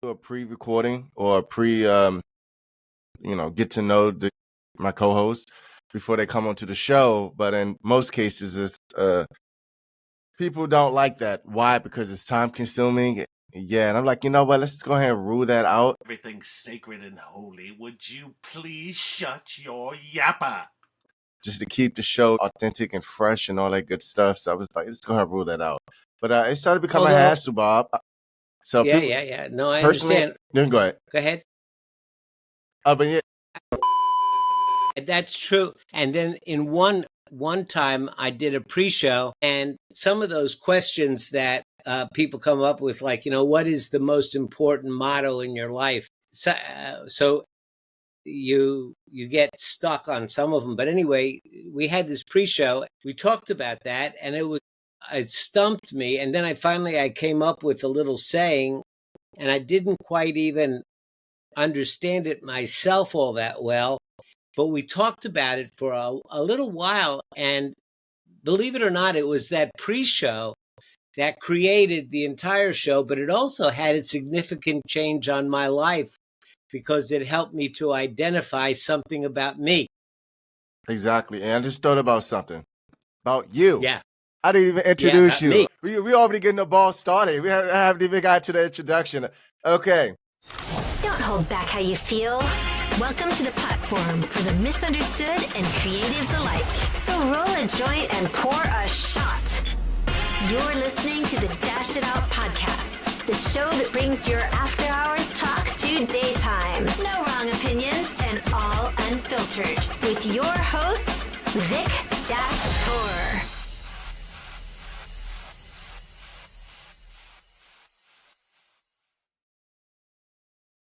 a pre-recording or a get to know my co-hosts before they come onto the show. But in most cases, it's people don't like that. Why? Because it's time consuming. Yeah, and I'm like, you know what? Let's just go ahead and rule that out. Everything's sacred and holy. Would you please shut your yapper? Just to keep the show authentic and fresh and all that good stuff. So I was like, let's go ahead and rule that out. But it started becoming a hassle, Bob. So yeah. No, I understand. Then go ahead. Go ahead. But yeah, that's true. And then in one time, I did a pre-show, and some of those questions that people come up with, like, what is the most important motto in your life? So you get stuck on some of them. But anyway, we had this pre-show. We talked about that, and it stumped me. And then I came up with a little saying, and I didn't quite even understand it myself all that well. But we talked about it for a little while, and believe it or not, it was that pre-show that created the entire show, but it also had a significant change on my life because it helped me to identify something about me. Exactly. And I just thought about something. About you. Yeah. I didn't even introduce you. Me. We already getting the ball started. We haven't even got to the introduction. Okay. Don't hold back how you feel. Welcome to the platform for the misunderstood and creatives alike. So roll a joint and pour a shot. You're listening to the Dash It Out podcast, the show that brings your after hours talk to daytime. No wrong opinions and all unfiltered. With your host, Vic Tor.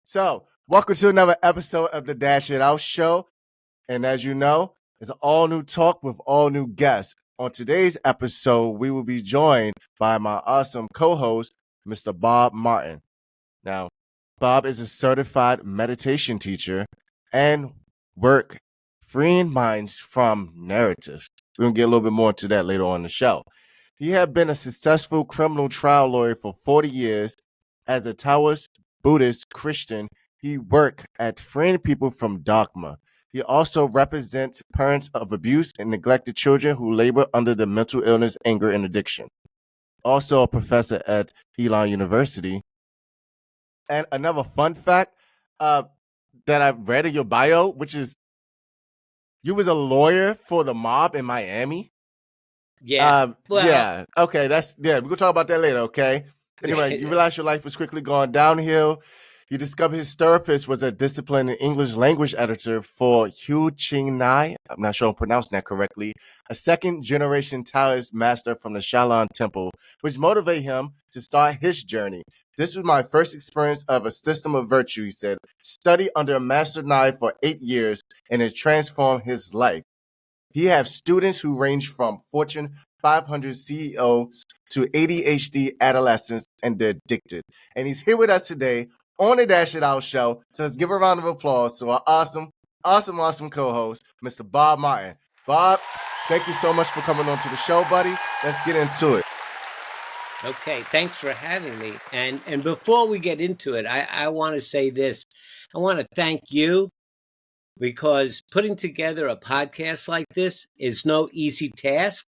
So, welcome to another episode of the Dash It Out show. And as you know, it's an all-new talk with all new guests. On today's episode, we will be joined by my awesome co-host, Mr. Bob Martin. Now, Bob is a certified meditation teacher and work freeing minds from narratives. We're going to get a little bit more into that later on in the show. He had been a successful criminal trial lawyer for 40 years. As a Taoist, Buddhist, Christian, he worked at freeing people from dogma. He also represents parents of abused and neglected children who labor under the mental illness, anger, and addiction. Also a professor at Elon University. And another fun fact that I read in your bio, which is you was a lawyer for the mob in Miami. Yeah. Yeah. Okay. We're gonna talk about that later. Okay. Anyway, you realize your life was quickly going downhill. You discovered his therapist was a disciplined English language editor for Hu Ching Nai. I'm not sure I'm pronouncing that correctly. A second-generation Taoist master from the Shaolin Temple, which motivated him to start his journey. This was my first experience of a system of virtue, he said. Studied under a master Nai for 8 years, and it transformed his life. He has students who range from Fortune 500 CEOs to ADHD adolescents and the addicted. And he's here with us today on the Dash It Out show. So let's give a round of applause to our awesome co-host, Mr. Bob Martin. Bob, thank you so much for coming on to the show, buddy. Let's get into it. Okay, thanks for having me. And before we get into it, I want to say this. I want to thank you, because putting together a podcast like this is no easy task.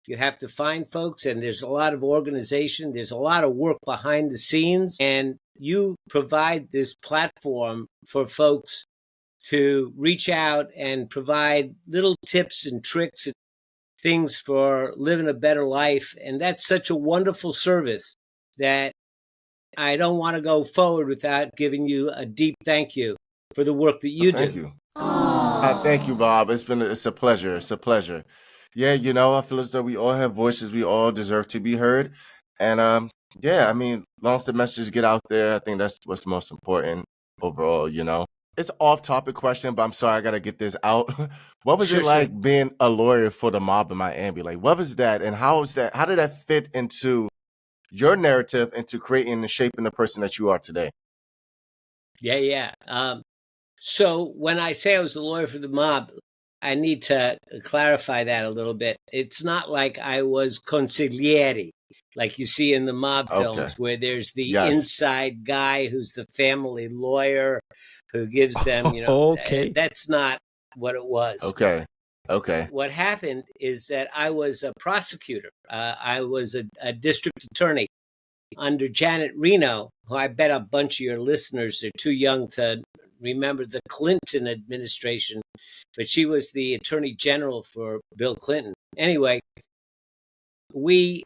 You have to find folks, and there's a lot of organization. There's a lot of work behind the scenes, and you provide this platform for folks to reach out and provide little tips and tricks and things for living a better life. And that's such a wonderful service that I don't want to go forward without giving you a deep thank you for the work that you do. Thank you. Thank you, Bob. It's a pleasure. It's a pleasure. Yeah, I feel as though we all have voices. We all deserve to be heard. And long as the messages get out there, I think that's what's most important overall, It's an off-topic question, but I'm sorry, I got to get this out. What was it like being a lawyer for the mob in Miami? Like, what was that? And how did that fit into your narrative, into creating and shaping the person that you are today? Yeah. So when I say I was a lawyer for the mob, I need to clarify that a little bit. It's not like I was consigliere, like you see in the mob Okay. films, where there's the Yes. inside guy who's the family lawyer who gives them, you know, Okay. that's not what it was. Okay. Okay. What happened is that I was a prosecutor. I was a district attorney under Janet Reno, who I bet a bunch of your listeners are too young to remember the Clinton administration, but she was the attorney general for Bill Clinton. Anyway, we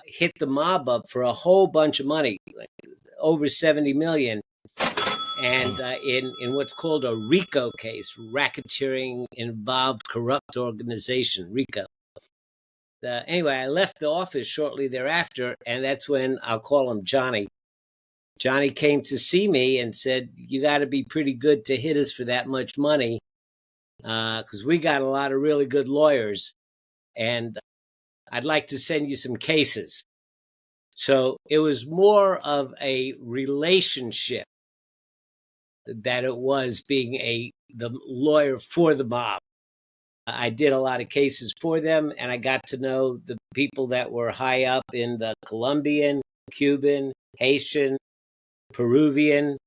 hit the mob up for a whole bunch of money, like over 70 million. And in what's called a RICO case, racketeering involved corrupt organization, RICO. Anyway, I left the office shortly thereafter, and that's when, I'll call him Johnny. Johnny came to see me and said, you got to be pretty good to hit us for that much money, because we got a lot of really good lawyers, and I'd like to send you some cases. So it was more of a relationship that it was being the lawyer for the mob. I did a lot of cases for them, and I got to know the people that were high up in the Colombian, Cuban, Haitian, Peruvian,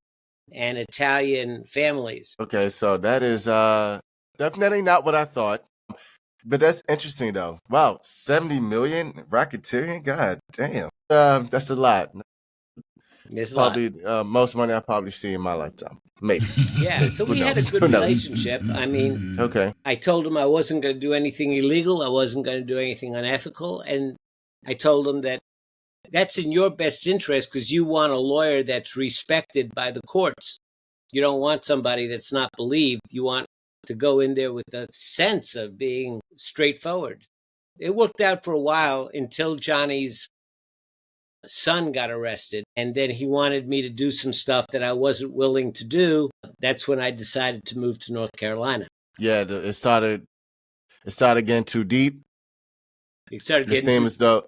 and Italian families. Okay, so that is definitely not what I thought. But that's interesting though. Wow, 70 million racketeering? God damn. That's a lot. It's Probably most money I probably see in my lifetime. Maybe. Yeah, so Who we had a knows? good Who knows? relationship. I mean, Okay. I told him I wasn't going to do anything illegal. I wasn't going to do anything unethical. And I told him that that's in your best interest because you want a lawyer that's respected by the courts. You don't want somebody that's not believed. You want to go in there with a sense of being straightforward. It worked out for a while until Johnny's son got arrested, and then he wanted me to do some stuff that I wasn't willing to do. That's when I decided to move to North Carolina. Yeah, it started getting too deep. It started It getting seems as though,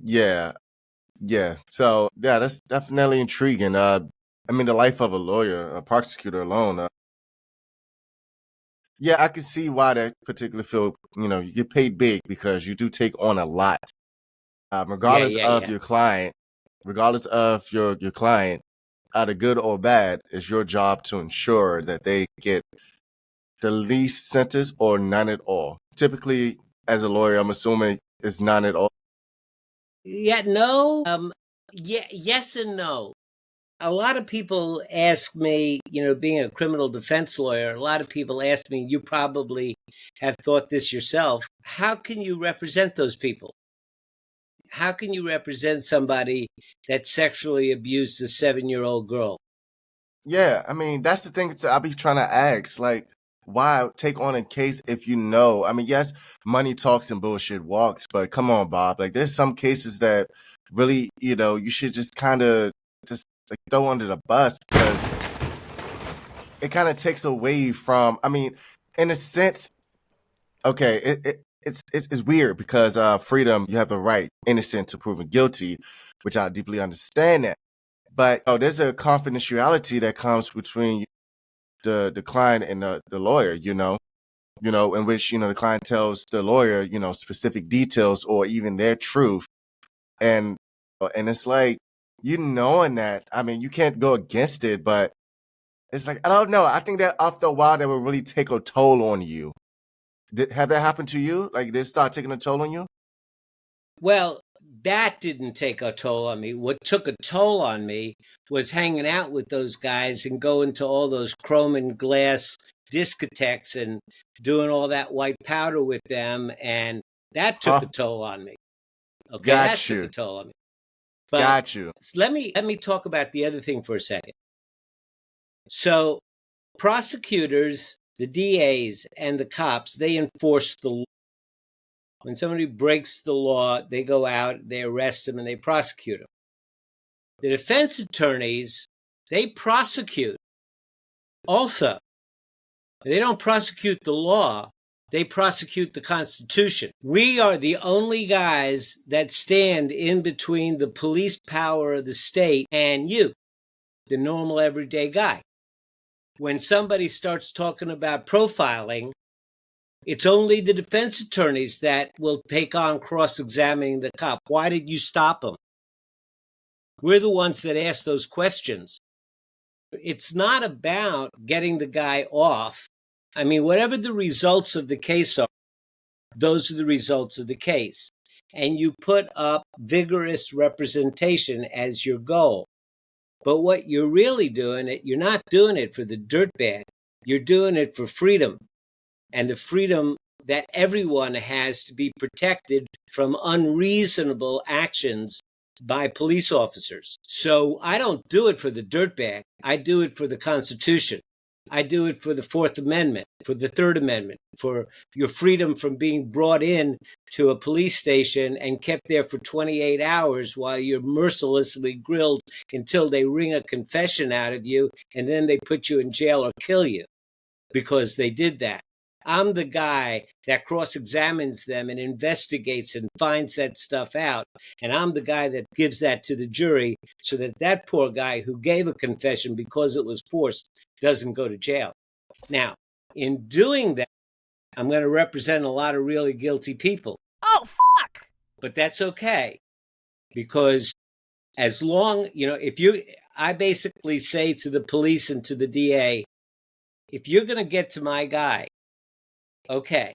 yeah. So yeah, that's definitely intriguing. I mean, the life of a lawyer, a prosecutor alone. Yeah, I can see why that particular field, you get paid big because you do take on a lot. Regardless of your client, either good or bad, it's your job to ensure that they get the least sentence or none at all. Typically, as a lawyer, I'm assuming it's none at all. Yeah, no. Yes and no. A lot of people ask me, being a criminal defense lawyer, a lot of people ask me, you probably have thought this yourself. How can you represent those people? How can you represent somebody that sexually abused a 7-year-old girl? Yeah, I mean, that's the thing I'll be trying to ask. Like, why take on a case if you know? I mean, yes, money talks and bullshit walks, but come on, Bob. Like, there's some cases that really, you should just kind of just like throw under the bus because it kind of takes away from. I mean, in a sense, okay, it's weird because freedom, you have the right, innocent to proven guilty, which I deeply understand that. But there's a confidentiality that comes between the client and the lawyer, in which, the client tells the lawyer, specific details or even their truth. And it's like, knowing that, I mean, you can't go against it, but it's like, I don't know. I think that after a while, that will really take a toll on you. Have that happened to you? Like, they start taking a toll on you? Well, that didn't take a toll on me. What took a toll on me was hanging out with those guys and going to all those chrome and glass discotheques and doing all that white powder with them. And that took a toll on me. Okay, took a toll on me. But Got you. let me talk about the other thing for a second. So prosecutors, the DAs, and the cops, they enforce the law. When somebody breaks the law, they go out, they arrest them, and they prosecute them. The defense attorneys, they prosecute also. They don't prosecute the law, they prosecute the Constitution. We are the only guys that stand in between the police power of the state and you, the normal everyday guy. When somebody starts talking about profiling, It's only the defense attorneys that will take on cross-examining the cop. Why did you stop him? We're the ones that ask those questions. It's not about getting the guy off. I mean, whatever the results of the case are, those are the results of the case. And you put up vigorous representation as your goal. But what you're really doing, you're not doing it for the dirtbag. You're doing it for freedom, and the freedom that everyone has to be protected from unreasonable actions by police officers. So I don't do it for the dirtbag. I do it for the Constitution. I do it for the Fourth Amendment, for the Third Amendment, for your freedom from being brought in to a police station and kept there for 28 hours while you're mercilessly grilled until they wring a confession out of you, and then they put you in jail or kill you because they did that. I'm the guy that cross-examines them and investigates and finds that stuff out. And I'm the guy that gives that to the jury so that that poor guy who gave a confession because it was forced doesn't go to jail. Now, in doing that, I'm going to represent a lot of really guilty people. Oh, fuck! But that's okay. Because as long, I basically say to the police and to the DA, if you're going to get to my guy, okay,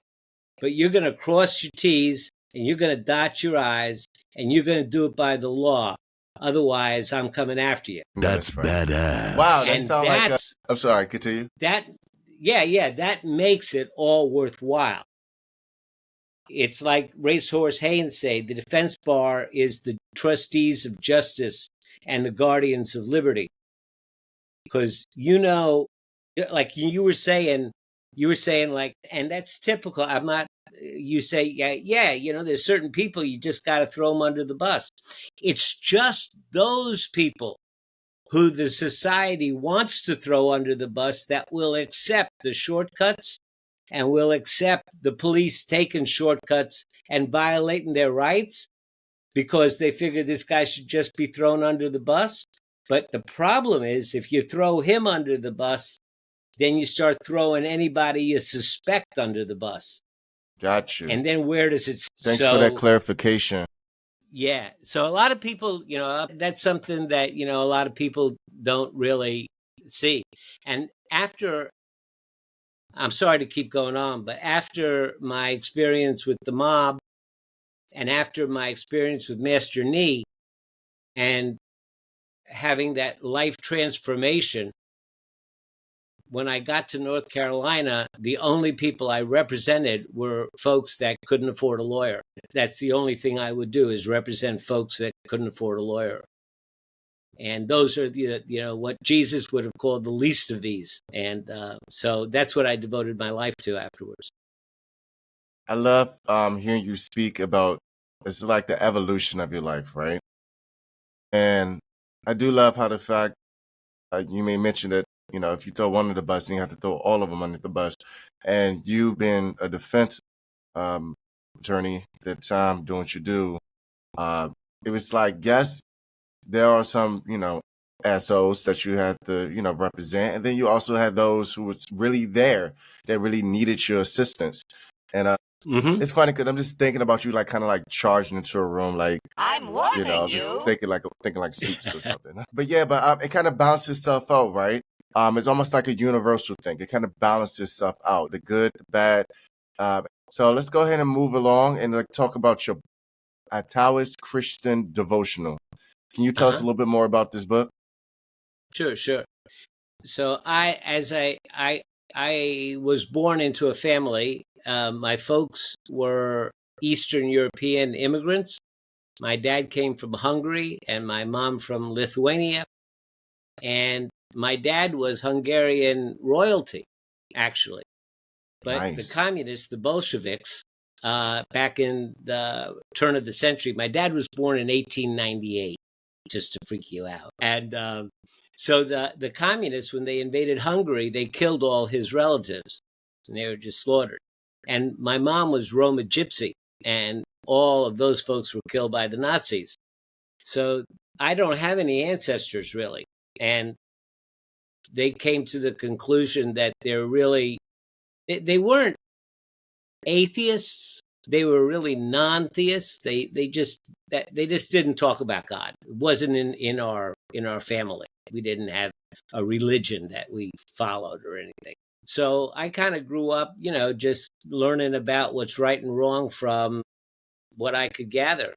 but you're going to cross your T's and you're going to dot your I's and you're going to do it by the law. Otherwise, I'm coming after you. That's badass. Wow, that And sounds like that's, I'm sorry, continue. that makes it all worthwhile. It's like Racehorse Haynes say, the defense bar is the trustees of justice and the guardians of liberty. Because, like you were saying, like, and that's typical. I'm not, you say, yeah, there's certain people you just got to throw them under the bus. It's just those people who the society wants to throw under the bus that will accept the shortcuts and will accept the police taking shortcuts and violating their rights because they figure this guy should just be thrown under the bus. But the problem is, if you throw him under the bus, then you start throwing anybody you suspect under the bus. Got you. And then where does it... Thanks for that clarification. Yeah. So a lot of people, that's something that, a lot of people don't really see. And after, I'm sorry to keep going on, but after my experience with the mob and after my experience with Master Knee and having that life transformation, when I got to North Carolina, the only people I represented were folks that couldn't afford a lawyer. That's the only thing I would do, is represent folks that couldn't afford a lawyer. And those are what Jesus would have called the least of these. And so that's what I devoted my life to afterwards. I love hearing you speak about, it's like the evolution of your life, right? And I do love how the fact you may mention that, if you throw one under the bus, then you have to throw all of them under the bus. And you being a defense attorney at that time, doing what you do, it was like, yes, there are some, assholes that you had to, represent. And then you also had those who was really there that really needed your assistance. And it's funny because I'm just thinking about you, like kind of like charging into a room, like, I'm warning you. just thinking like suits or something. But yeah, it kind of balances itself out, right? It's almost like a universal thing. It kind of balances stuff out, the good, the bad. So let's go ahead and move along and talk about your Taoist Christian devotional. Can you tell us a little bit more about this book? Sure. So I was born into a family. My folks were Eastern European immigrants. My dad came from Hungary and my mom from Lithuania. And my dad was Hungarian royalty, actually. But Nice. the communists, the Bolsheviks, back in the turn of the century, my dad was born in 1898, just to freak you out. And so the communists, when they invaded Hungary, they killed all his relatives, and they were just slaughtered. And my mom was Roma Gypsy, and all of those folks were killed by the Nazis. So I don't have any ancestors, really. And they came to the conclusion that they're really, they weren't atheists. They were really non-theists. They just didn't talk about God. It wasn't in our family. We didn't have a religion that we followed or anything. So I kind of grew up, just learning about what's right and wrong from what I could gather.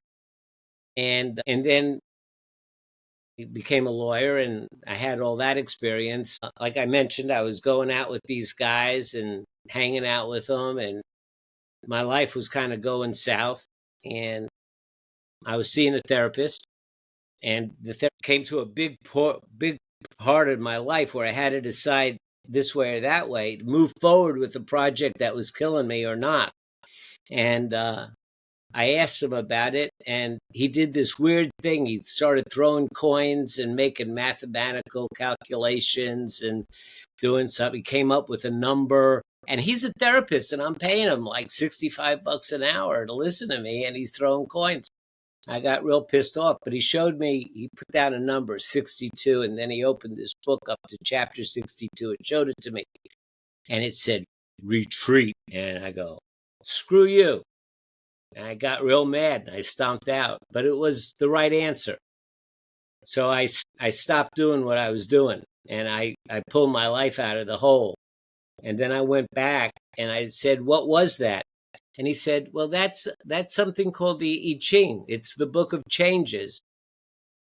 And then I became a lawyer, and I had all that experience. Like I mentioned, I was going out with these guys and hanging out with them, and my life was kind of going south. And I was seeing a therapist, and the therapist came to a big part of my life where I had to decide this way or that way, to move forward with the project that was killing me or not. And I asked him about it, and he did this weird thing. He started throwing coins and making mathematical calculations and doing something. He came up with a number, and he's a therapist, and I'm paying him like $65 an hour to listen to me, and he's throwing coins. I got real pissed off, but he showed me, he put down a number, 62, and then he opened this book up to chapter 62 and showed it to me. And it said, retreat. And I go, screw you. And I got real mad and I stomped out, but it was the right answer. So I stopped doing what I was doing, and I pulled my life out of the hole. And then I went back and I said, what was that? And he said, well, that's something called the I Ching. It's the book of changes.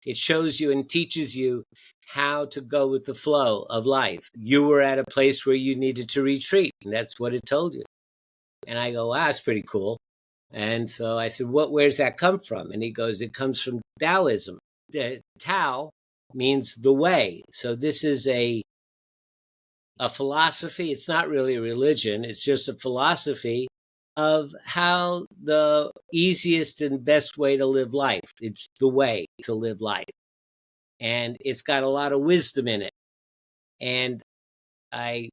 It shows you and teaches you how to go with the flow of life. You were at a place where you needed to retreat, and that's what it told you. And I go, wow, that's pretty cool. And so I said, where's that come from? And he goes, it comes from Taoism. Tao means the way. So this is a philosophy. It's not really a religion. It's just a philosophy of how the easiest and best way to live life. It's the way to live life. And it's got a lot of wisdom in it. And I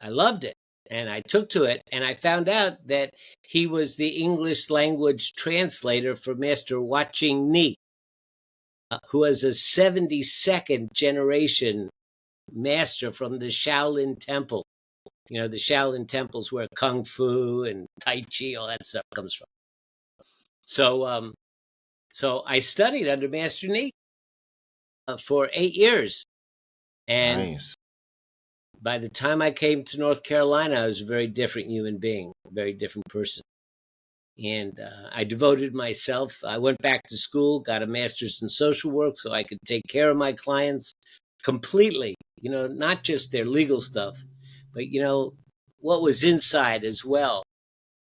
loved it. And I took to it, and I found out that he was the English language translator for Master Wat Ching Ni, who was a 72nd generation master from the Shaolin Temple. The Shaolin temples where Kung Fu and Tai Chi, all that stuff comes from. So I studied under Master Ni for 8 years. And nice. By the time I came to North Carolina, I was a very different human being, a very different person. And I devoted myself. I went back to school, got a master's in social work so I could take care of my clients completely, not just their legal stuff, but, what was inside as well.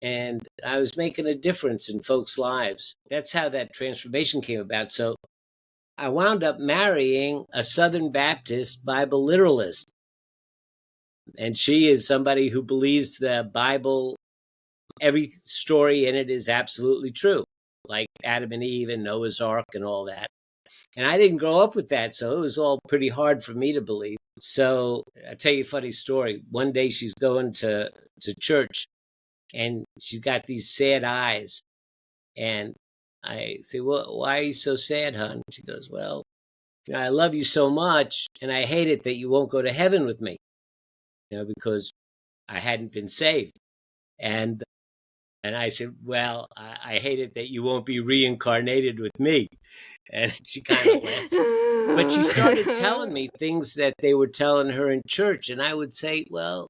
And I was making a difference in folks' lives. That's how that transformation came about. So I wound up marrying a Southern Baptist Bible literalist. And she is somebody who believes the Bible, every story in it is absolutely true, like Adam and Eve and Noah's Ark and all that. And I didn't grow up with that, so it was all pretty hard for me to believe. So I'll tell you a funny story. One day she's going to church, and she's got these sad eyes. And I say, well, why are you so sad, hon? She goes, well, I love you so much, and I hate it that you won't go to heaven with me. Because I hadn't been saved. And I said, well, I hate it that you won't be reincarnated with me. And she kind of laughed. But she started telling me things that they were telling her in church. And I would say, well,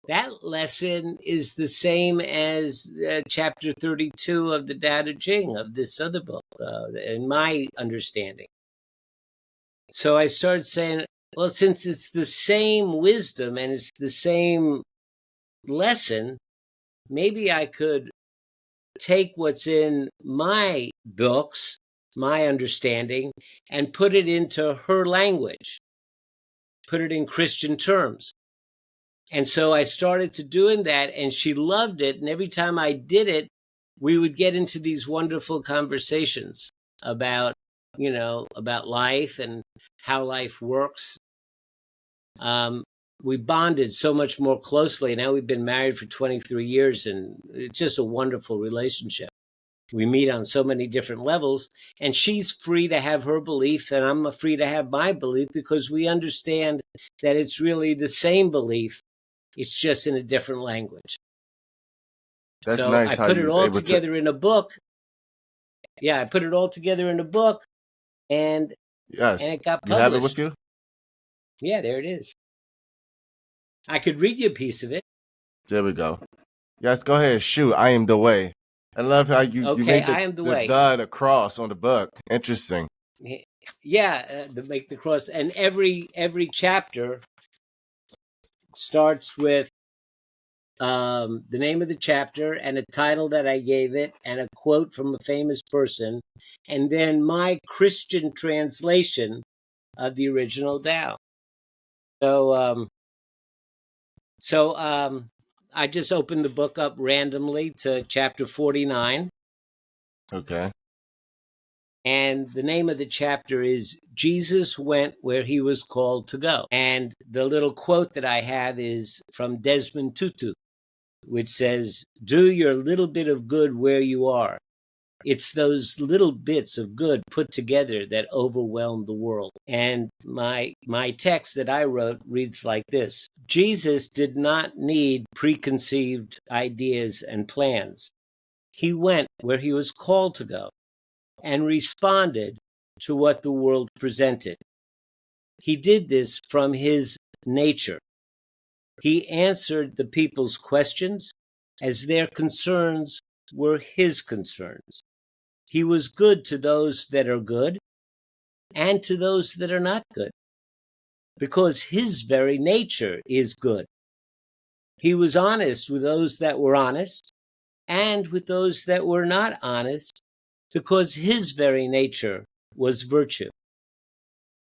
that lesson is the same as chapter 32 of the Tao Te Ching, of this other book, in my understanding. So I started saying, well, since it's the same wisdom and it's the same lesson, maybe I could take what's in my books, my understanding, and put it into her language, put it in Christian terms. And so I started to doing that, and she loved it. And every time I did it, we would get into these wonderful conversations about, about life and how life works. We bonded so much more closely. Now we've been married for 23 years, and it's just a wonderful relationship. We meet on so many different levels, and she's free to have her belief, and I'm free to have my belief, because we understand that it's really the same belief. It's just in a different language. That's So nice I how put you it was all able to. together in a book. Yeah, I put it all together in a book, and Yes, it got you have it with published. you. Yeah, there it is. I could read you a piece of it. There we go. Yes, go ahead. Shoot, I am the way. I love how you Okay, made I am the the way. the cross on the book. Interesting. Yeah, to make the cross, and every chapter starts with the name of the chapter and a title that I gave it, and a quote from a famous person, and then my Christian translation of the original Tao. So I just opened the book up randomly to chapter 49. Okay. And the name of the chapter is Jesus Went Where He Was Called to Go. And the little quote that I have is from Desmond Tutu, which says, "Do your little bit of good where you are. It's those little bits of good put together that overwhelm the world." And my text that I wrote reads like this: Jesus did not need preconceived ideas and plans. He went where he was called to go and responded to what the world presented. He did this from his nature. He answered the people's questions as their concerns were his concerns. He was good to those that are good and to those that are not good, because his very nature is good. He was honest with those that were honest and with those that were not honest, because his very nature was virtue.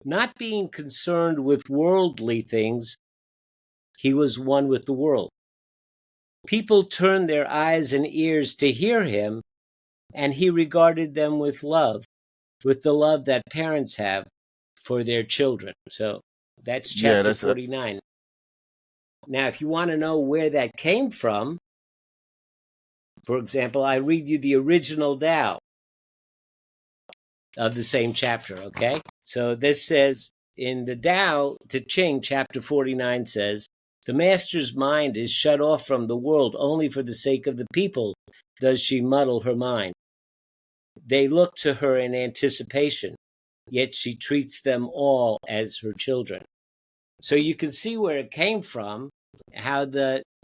Not being concerned with worldly things, he was one with the world. People turned their eyes and ears to hear him, and he regarded them with love, with the love that parents have for their children. So that's Yeah, chapter that's 49. Now, if you want to know where that came from, for example, I read you the original Tao of the same chapter, okay? So this says, in the Tao Te Ching, chapter 49 says, "The master's mind is shut off from the world only for the sake of the people does she muddle her mind. They look to her in anticipation, yet she treats them all as her children." So you can see where it came from, how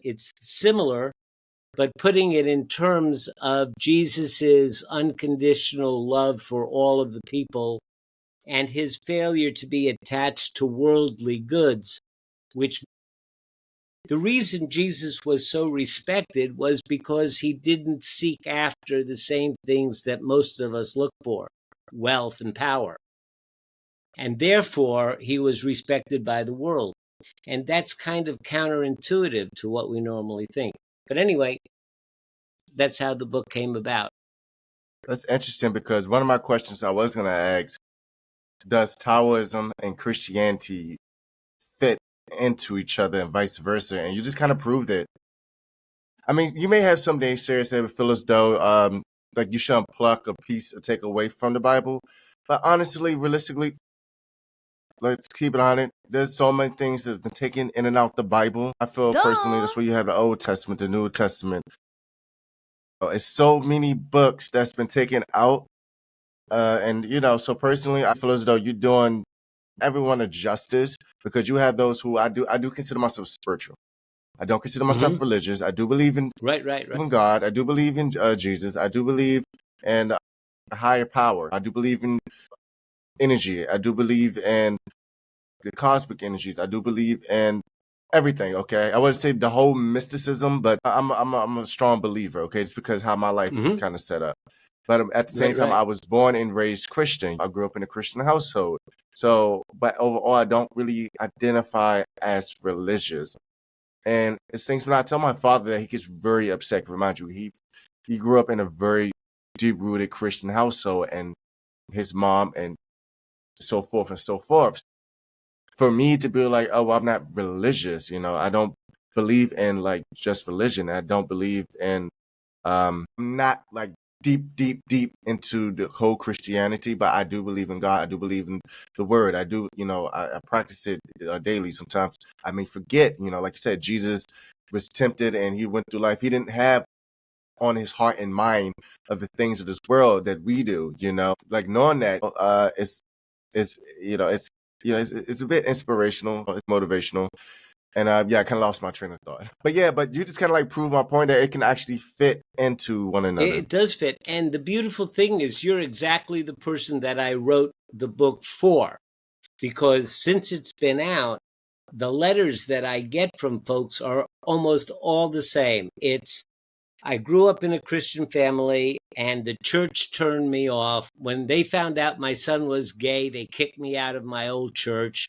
it's similar, but putting it in terms of Jesus's unconditional love for all of the people and his failure to be attached to worldly goods, which the reason Jesus was so respected was because he didn't seek after the same things that most of us look for, wealth and power. And therefore, he was respected by the world. And that's kind of counterintuitive to what we normally think. But anyway, that's how the book came about. That's interesting because one of my questions I was going to ask, does Taoism and Christianity fit into each other and vice versa? And you just kind of proved it. I mean, you may have some naysayers that would feel as though like you shouldn't pluck a piece or take away from the Bible. But honestly, realistically, let's keep it on it. There's so many things that have been taken in and out the Bible. I feel personally that's where you have the Old Testament, the New Testament. It's so many books that's been taken out. And so personally, I feel as though you're doing everyone a justice because you have those who I do consider myself spiritual. I don't consider myself religious. I do believe in Right. in God. I do believe in Jesus. I do believe in a higher power. I do believe in energy. I do believe in the cosmic energies. I do believe in everything. Okay, I wouldn't say the whole mysticism, but I'm a strong believer. Okay, it's because how my life kind of set up. But at the same time, Right. I was born and raised Christian. I grew up in a Christian household. So, but overall, I don't really identify as religious. And it's things when I tell my father that he gets very upset. Remind you, he grew up in a very deep rooted Christian household, and his mom and so forth and so forth. For me to be like, oh, well, I'm not religious, I don't believe in like just religion. I don't believe in I'm not like deep into the whole Christianity, but I do believe in God. I do believe in the word. I do, I practice it daily. Sometimes I may forget, like you said, Jesus was tempted and he went through life. He didn't have on his heart and mind of the things of this world that we do, like knowing that it's it's a bit inspirational, it's motivational. And I kind of lost my train of thought. But you just kind of like prove my point that it can actually fit into one another. It does fit. And the beautiful thing is you're exactly the person that I wrote the book for, because since it's been out, the letters that I get from folks are almost all the same. I grew up in a Christian family and the church turned me off. When they found out my son was gay, they kicked me out of my old church.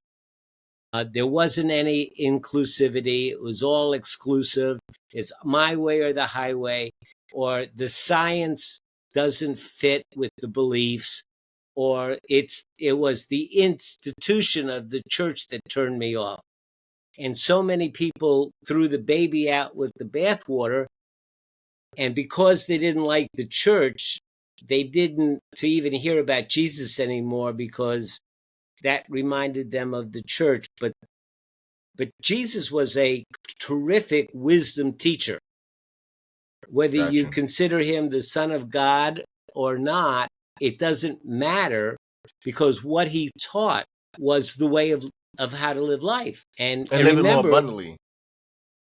There wasn't any inclusivity. It was all exclusive. It's my way or the highway, or the science doesn't fit with the beliefs, or it was the institution of the church that turned me off. And so many people threw the baby out with the bathwater. And because they didn't like the church, they didn't to even hear about Jesus anymore, because that reminded them of the church. But Jesus was a terrific wisdom teacher. Whether Gotcha. you consider him the Son of God or not, it doesn't matter, because what he taught was the way of how to live life. And live remember, it more abundantly.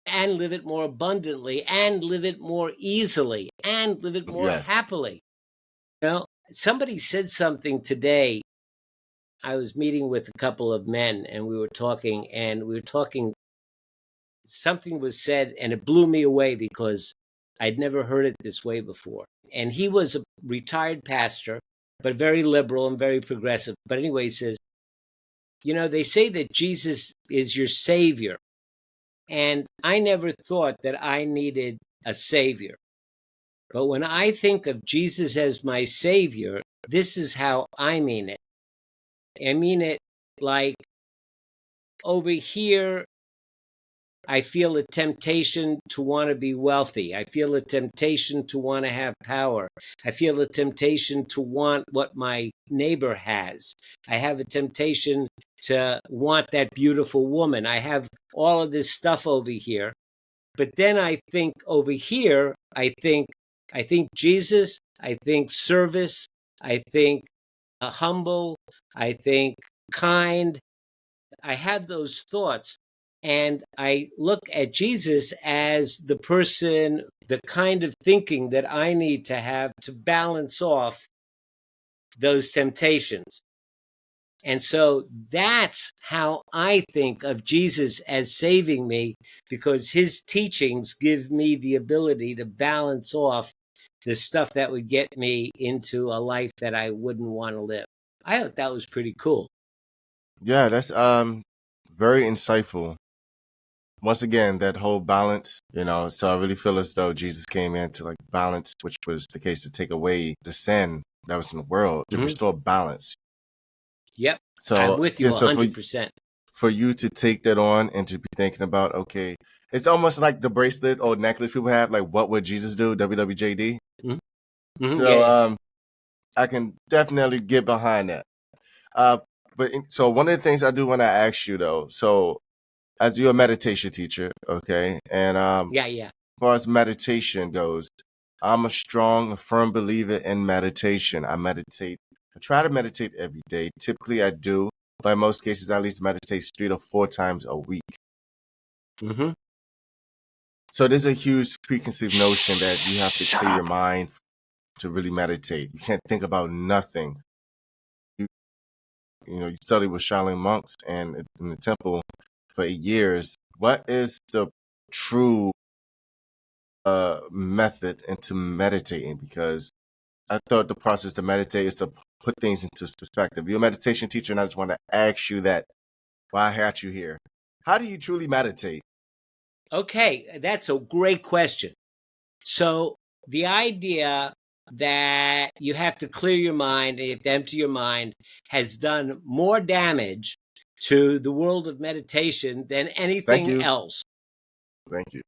And live it more abundantly, and live it more easily, and live it more happily. Somebody said something today. I was meeting with a couple of men and we were talking, something was said and it blew me away because I'd never heard it this way before. And he was a retired pastor, but very liberal and very progressive. But anyway, he says, they say that Jesus is your savior. And I never thought that I needed a savior. But when I think of Jesus as my savior, this is how I mean it. I mean it like, over here, I feel a temptation to want to be wealthy. I feel a temptation to want to have power. I feel a temptation to want what my neighbor has. I have a temptation to want that beautiful woman. I have all of this stuff over here. But then I think over here, I think Jesus, I think service, I think humble, I think kind. I have those thoughts. And I look at Jesus as the person, the kind of thinking that I need to have to balance off those temptations. And so that's how I think of Jesus as saving me, because his teachings give me the ability to balance off the stuff that would get me into a life that I wouldn't want to live. I thought that was pretty cool. Yeah, that's very insightful. Once again, that whole balance, so I really feel as though Jesus came in to like balance, which was the case to take away the sin that was in the world, to restore balance. Yep. So I'm with you 100%. For you to take that on and to be thinking about, okay, it's almost like the bracelet or necklace people have, like, what would Jesus do? WWJD. Mm-hmm. Mm-hmm. So I can definitely get behind that. So one of the things I do want to ask you though, so as you're a meditation teacher, okay, and as far as meditation goes, I'm a firm believer in meditation. I try to meditate every day. Typically I do, but in most cases I at least meditate 3 to 4 times a week. Mm-hmm. So there's a huge preconceived notion that you have to clear your mind to really meditate. You can't think about nothing. You study with Shaolin monks and in the temple for 8 years. What is the true method into meditating? Because I thought the process to meditate is to put things into perspective. You're a meditation teacher, and I just want to ask you that while I got you here. How do you truly meditate? Okay, that's a great question. So the idea that you have to clear your mind, you have to empty your mind, has done more damage to the world of meditation than anything else. Thank you.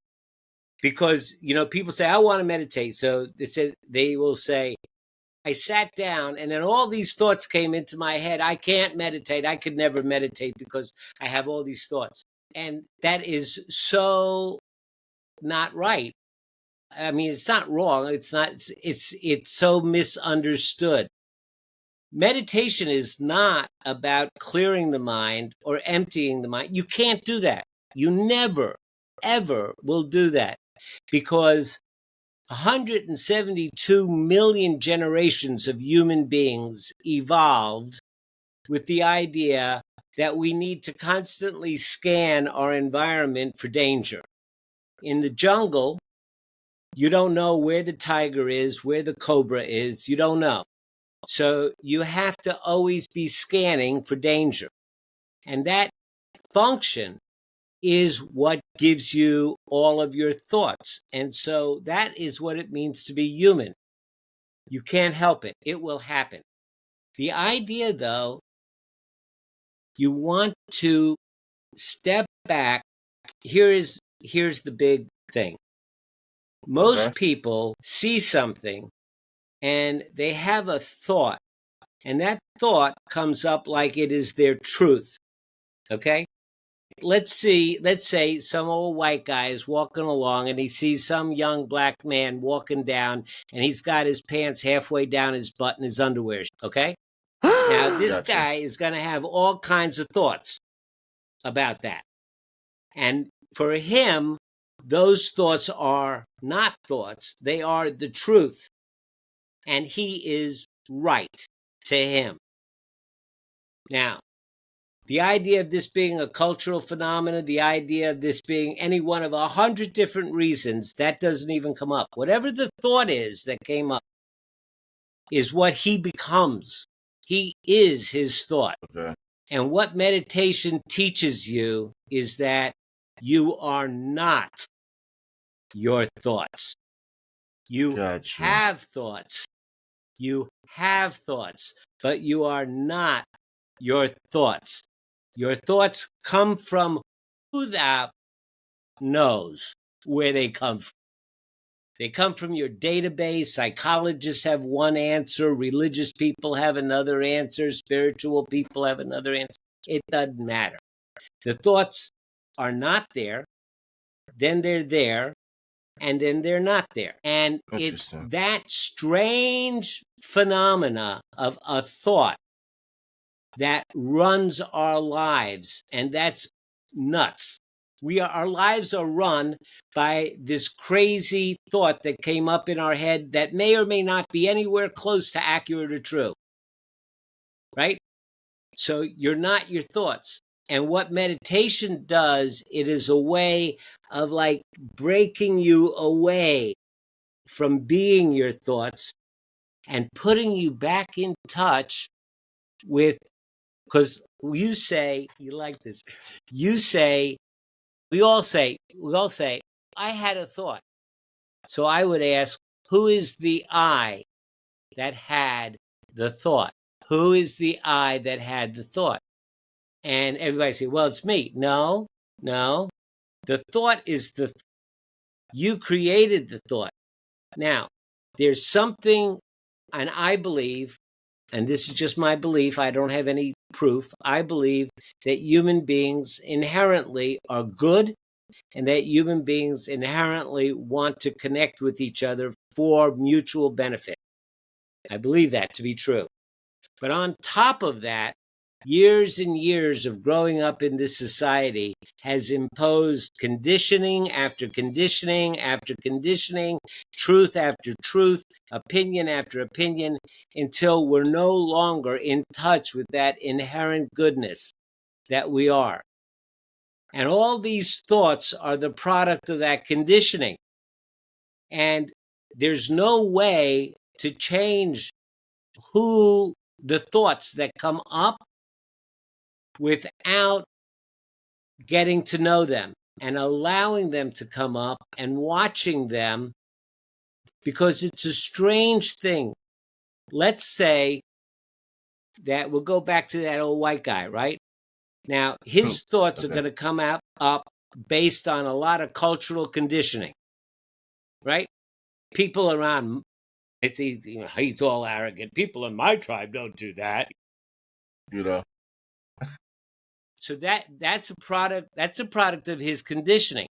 Because, people say, I want to meditate. So they will say, I sat down and then all these thoughts came into my head. I can't meditate. I could never meditate because I have all these thoughts. And that is so not right. I mean, it's not wrong. It's not, it's so misunderstood. Meditation is not about clearing the mind or emptying the mind. You can't do that. You never, ever will do that, because 172 million generations of human beings evolved with the idea that we need to constantly scan our environment for danger. In the jungle, you don't know where the tiger is, where the cobra is. You don't know. So you have to always be scanning for danger. And that function is what gives you all of your thoughts. And so that is what it means to be human. You can't help it. It will happen. The idea, though, you want to step back. Here's the big thing. Most people see something and they have a thought, and that thought comes up like it is their truth. Okay? Let's say some old white guy is walking along and he sees some young black man walking down, and he's got his pants halfway down his butt and his underwear. Okay? Now, this guy is going to have all kinds of thoughts about that. And for him, those thoughts are not thoughts. They are the truth. And he is right to him. Now, the idea of this being a cultural phenomenon, the idea of this being any one of 100 different reasons, that doesn't even come up. Whatever the thought is that came up is what he becomes. He is his thought. Okay. And what meditation teaches you is that you are not your thoughts. You have thoughts. You have thoughts, but you are not your thoughts. Your thoughts come from who thou knows where they come from. They come from your database. Psychologists have one answer. Religious people have another answer. Spiritual people have another answer. It doesn't matter. The thoughts are not there. Then they're there. And then they're not there. And it's that strange phenomena of a thought that runs our lives. And that's nuts. Our lives are run by this crazy thought that came up in our head that may or may not be anywhere close to accurate or true. Right? So you're not your thoughts. And what meditation does, it is a way of like breaking you away from being your thoughts and putting you back in touch with, because you say, you like this, you say, we all say, I had a thought. So I would ask, who is the I that had the thought? Who is the I that had the thought? And everybody say, well, it's me. No. The thought is you created the thought. Now, there's something, and I believe, and this is just my belief, I don't have any proof, I believe that human beings inherently are good and that human beings inherently want to connect with each other for mutual benefit. I believe that to be true. But on top of that, years and years of growing up in this society has imposed conditioning after conditioning after conditioning, truth after truth, opinion after opinion, until we're no longer in touch with that inherent goodness that we are. And all these thoughts are the product of that conditioning. And there's no way to change the thoughts that come up without getting to know them and allowing them to come up and watching them, because it's a strange thing. Let's say that we'll go back to that old white guy, right? Now, his thoughts are going to come up based on a lot of cultural conditioning, right? People around, he's all arrogant. People in my tribe don't do that. So that's a product of his conditioning.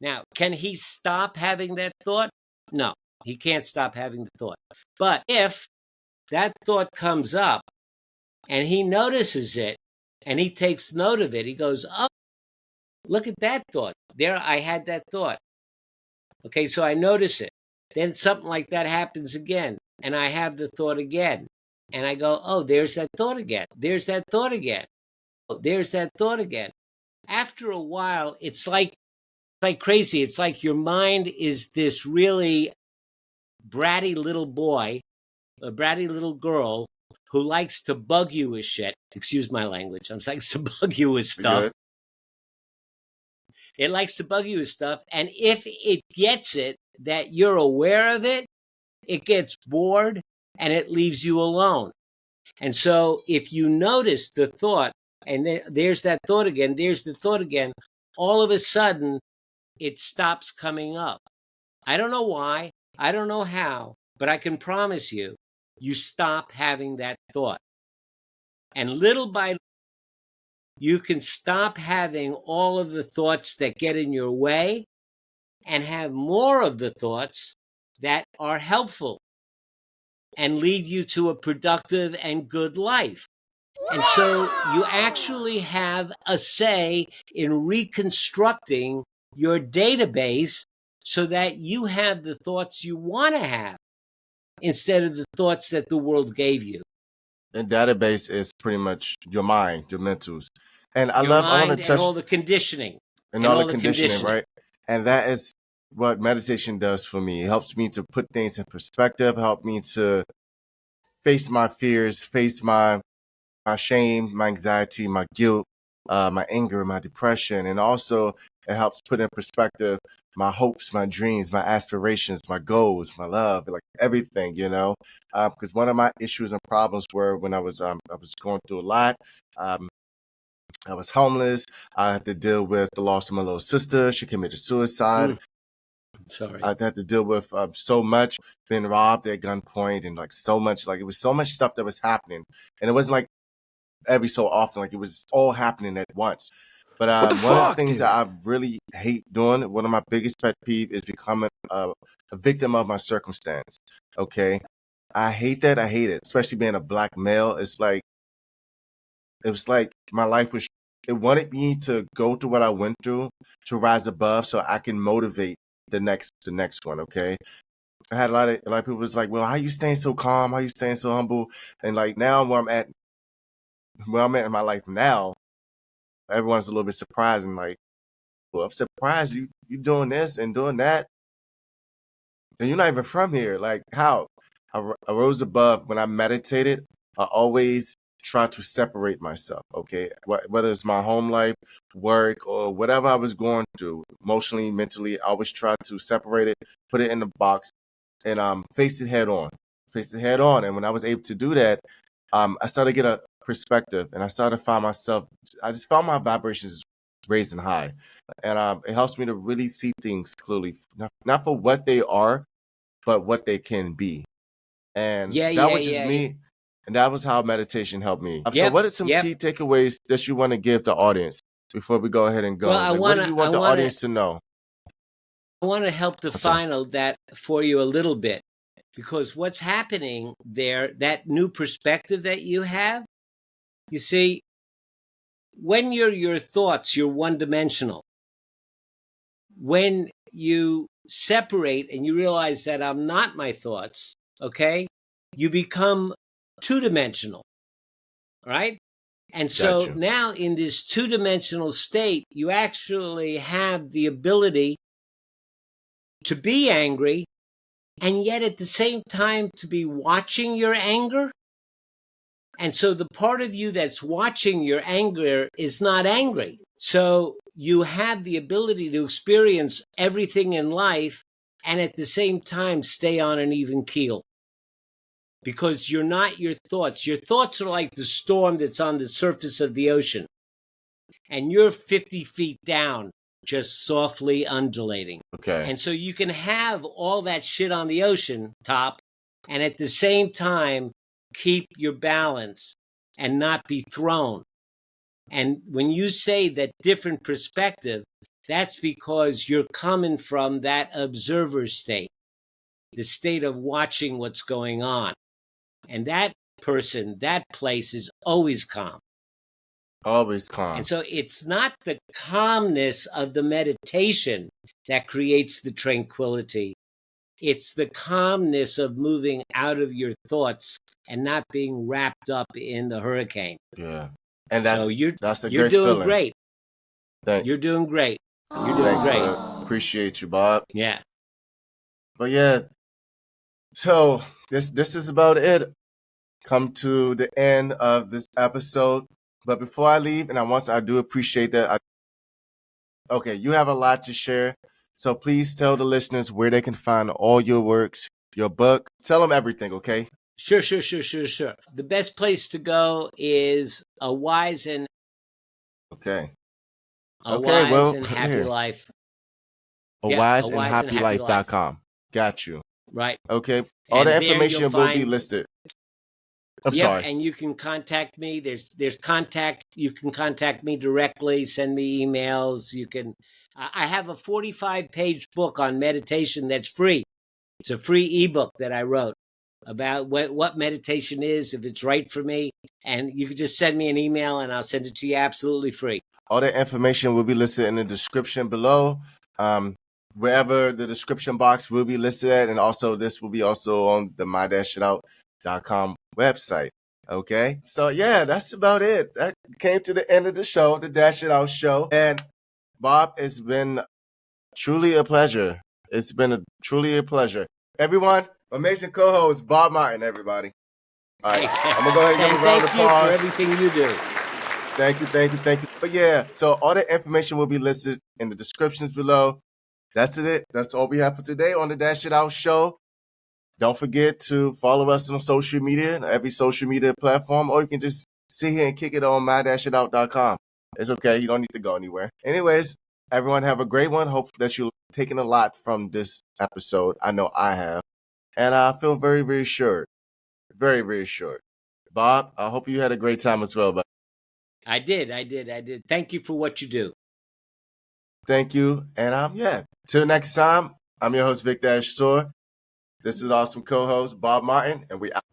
Now, can he stop having that thought? No, he can't stop having the thought. But if that thought comes up and he notices it and he takes note of it, he goes, oh, look at that thought. There, I had that thought. Okay, so I notice it. Then something like that happens again, and I have the thought again. And I go, oh, there's that thought again. There's that thought again. Oh, there's that thought again. After a while, it's like crazy. It's like your mind is this really bratty little boy, a bratty little girl who likes to bug you with shit. Excuse my language. I'm likes to bug you with stuff. Good. It likes to bug you with stuff. And if it gets it, that you're aware of it, it gets bored and it leaves you alone. And so if you notice the thought, and then there's that thought again, there's the thought again, all of a sudden it stops coming up. I don't know why, I don't know how, but I can promise you, you stop having that thought. And little by little, you can stop having all of the thoughts that get in your way and have more of the thoughts that are helpful and lead you to a productive and good life. And so you actually have a say in reconstructing your database so that you have the thoughts you want to have instead of the thoughts that the world gave you. And database is pretty much your mind, your mentals. And I Your want mind to touch and all the conditioning. and all the conditioning, right? And that is what meditation does for me. It helps me to put things in perspective, help me to face my fears, face my shame, my anxiety, my guilt, my anger, my depression. And also it helps put in perspective my hopes, my dreams, my aspirations, my goals, my love, like everything, you know. Because one of my issues and problems were when I was going through a lot. I was homeless. I had to deal with the loss of my little sister. She committed suicide. Sorry. I had to deal with so much, being robbed at gunpoint, and like so much, like it was so much stuff that was happening, and it wasn't like every so often, like it was all happening at once. But one of the things that I really hate doing, one of my biggest pet peeve, is becoming a victim of my circumstance. Okay, I hate that. I hate it, especially being a black male. It was like my life was. It wanted me to go through what I went through to rise above, so I can motivate the next one. Okay, I had a lot of people was like, "Well, how you staying so calm? How you staying so humble?" And like now, where I'm at in my life now, everyone's a little bit surprised and like, "Well, I'm surprised you doing this and doing that, and you're not even from here. Like how?" I rose above when I meditated. I always try to separate myself, okay? Whether it's my home life, work, or whatever I was going through, emotionally, mentally, I always try to separate it, put it in the box, and face it head on. Face it head on. And when I was able to do that, I started to get a perspective, and I started to find myself, I just found my vibrations raising high. And it helps me to really see things clearly, not for what they are, but what they can be. And that was just me. And that was how meditation helped me. So what are some key takeaways that you want to give the audience before we go ahead and go? Well, what do you want the audience to know? I want to help define that for you a little bit, because what's happening there, that new perspective that you have, you see, when you're your thoughts, you're one-dimensional. When you separate and you realize that I'm not my thoughts, okay, you become two-dimensional, right? And so now in this two-dimensional state, you actually have the ability to be angry and yet at the same time to be watching your anger. And so the part of you that's watching your anger is not angry. So you have the ability to experience everything in life and at the same time stay on an even keel. Because you're not your thoughts. Your thoughts are like the storm that's on the surface of the ocean. And you're 50 feet down, just softly undulating. Okay. And so you can have all that shit on the ocean top and at the same time keep your balance and not be thrown. And when you say that different perspective, that's because you're coming from that observer state. the state of watching what's going on. And that person, that place is always calm. Always calm. And so it's not the calmness of the meditation that creates the tranquility. It's the calmness of moving out of your thoughts and not being wrapped up in the hurricane. Yeah. And that's a you're great doing feeling. Great. Thanks. You're doing great. You're doing Thanks, great. Bud. Appreciate you, Bob. Yeah. But yeah, so this is about it. Come to the end of this episode. But before I leave, and I do appreciate that. Okay, you have a lot to share. So please tell the listeners where they can find all your works, your book. Tell them everything, okay? Sure. The best place to go is A Wise and Okay. Wise and Happy Life. awiseandhappylife.com. Got you. Right. Okay. All the information will be listed. I'm sorry. And you can contact me. There's contact. You can contact me directly. Send me emails. You can. I have a 45-page book on meditation that's free. It's a free ebook that I wrote about what meditation is, if it's right for me. And you can just send me an email, and I'll send it to you absolutely free. All the information will be listed in the description below. Wherever the description box will be listed at, and also this will be also on the my-shitout.com website. Okay, so yeah, that's about it. That came to the end of the show, the Dash It Out show. And Bob, it's been truly a pleasure. It's been truly a pleasure. Everyone, amazing co-host Bob Martin, everybody. All right, I'm gonna go ahead and give a round of applause. Thank you for everything you do. Thank you. But yeah, so all the information will be listed in the descriptions below. That's it. That's all we have for today on the Dash It Out show. Don't forget to follow us on social media, every social media platform, or you can just sit here and kick it on my-shitout.com. It's okay. You don't need to go anywhere. Anyways, everyone have a great one. Hope that you're taking a lot from this episode. I know I have. And I feel very, very sure. Very, very sure. Bob, I hope you had a great time as well. But I did. Thank you for what you do. thank you. And yeah, till next time, I'm your host, Vic Dash Store. This is awesome co-host Bob Martin, and we out.